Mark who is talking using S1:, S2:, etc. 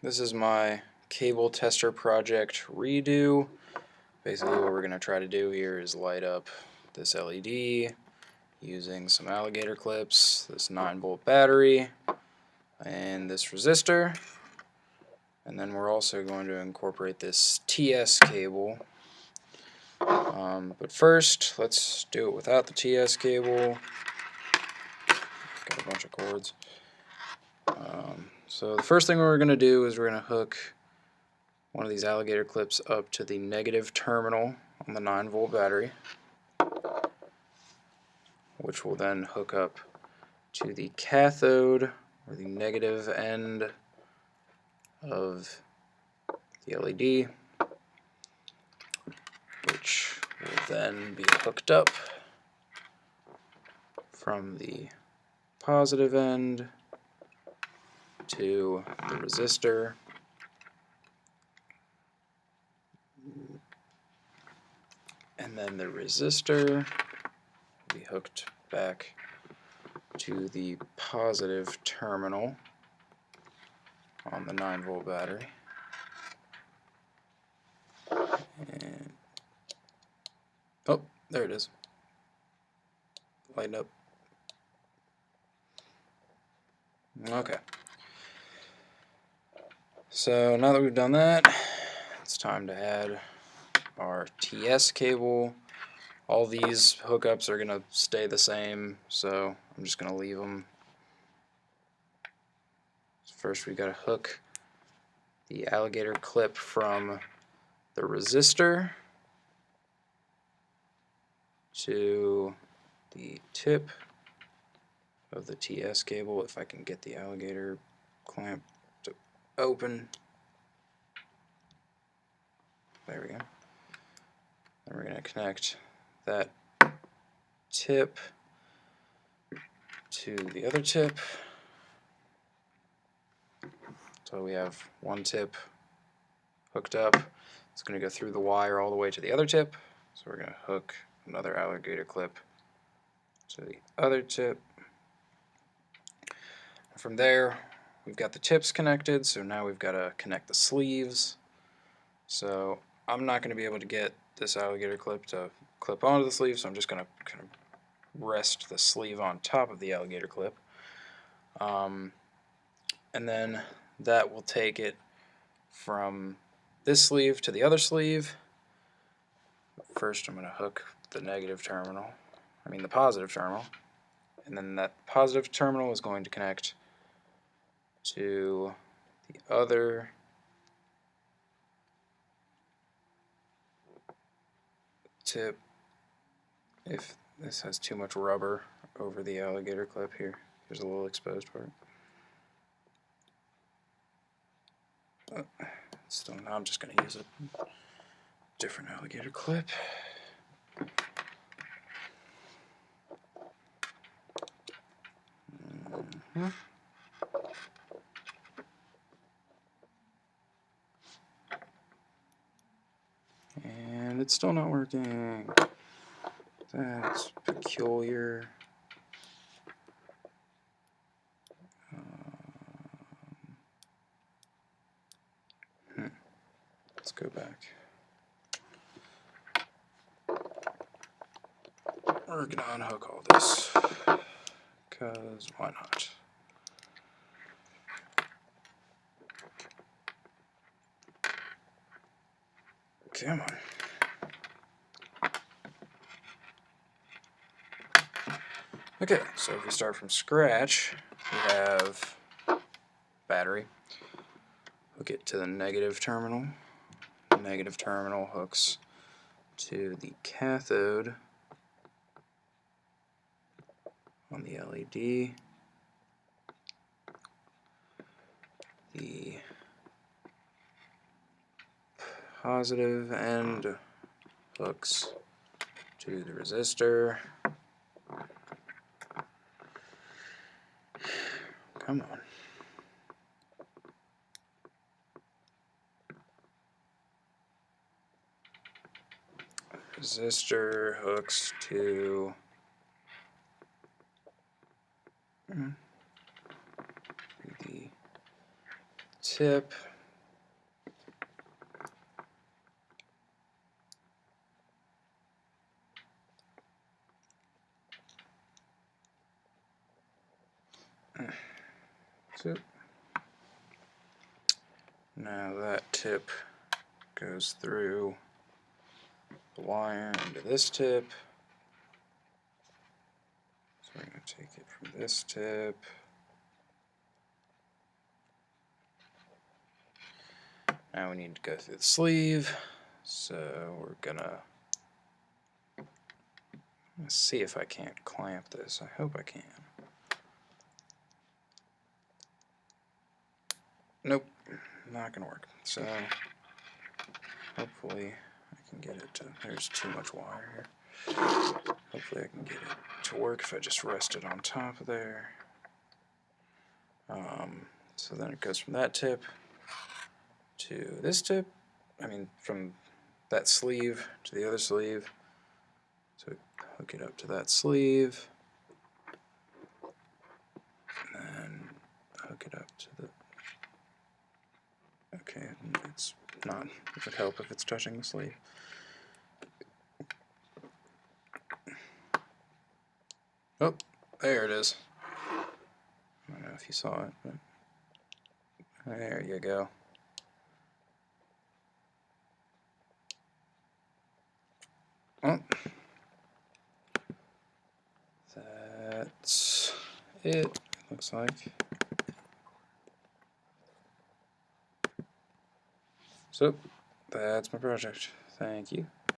S1: This is my cable tester project redo. Basically what we're going to try to do here is light up this LED using some alligator clips, this 9-volt battery, and this resistor. And then we're also going to incorporate this TS cable. But first, let's do it without the TS cable. Got a bunch of cords. So the first thing we're going to do is we're going to hook one of these alligator clips up to the negative terminal on the 9-volt battery, which will then hook up to the cathode, or the negative end of the LED, which will then be hooked up from the positive end to the resistor, and then the resistor will be hooked back to the positive terminal on the 9-volt battery. And oh, there it is. Lighten up. Okay. So now that we've done that, it's time to add our TS cable. All these hookups are going to stay the same, so I'm just going to leave them. First we got to hook the alligator clip from the resistor to the tip of the TS cable, if I can get the alligator clamp to open. There we go. Then we're going to connect that tip to the other tip. So we have one tip hooked up. It's going to go through the wire all the way to the other tip. So we're going to hook another alligator clip to the other tip. From there, we've got the tips connected, so now we've got to connect the sleeves. So I'm not going to be able to get this alligator clip to clip onto the sleeve, so I'm just going to kind of rest the sleeve on top of the alligator clip. And then that will take it from this sleeve to the other sleeve. First I'm going to hook the negative terminal, the positive terminal, and then that positive terminal is going to connect to the other tip. If this has too much rubber over the alligator clip here, here's a little exposed part. Still, now I'm just going to use a different alligator clip. And it's still not working. That's peculiar. Let's go back. We're going to unhook all this, because why not? Come on. Okay, so if we start from scratch, we have battery. Hook it to the negative terminal. The negative terminal hooks to the cathode on the LED. The positive end hooks to the resistor. Come on. Resistor hooks to the tip. Tip. Now that tip goes through the wire into this tip. So we're going to take it from this tip. Now we need to go through the sleeve. So we're gonna see if I can't clamp this. I hope I can. Nope, not gonna work. So hopefully I can get it to, there's too much wire here. Hopefully I can get it to work if I just rest it on top of there. So then it goes from that tip to this tip. I mean, from that sleeve to the other sleeve. So hook it up to that sleeve. And then hook it up to the... Okay, it's not. It would help if it's touching the sleeve. Oh, there it is. I don't know if you saw it, but there you go. Oh, that's it, looks like. So, that's my project. Thank you.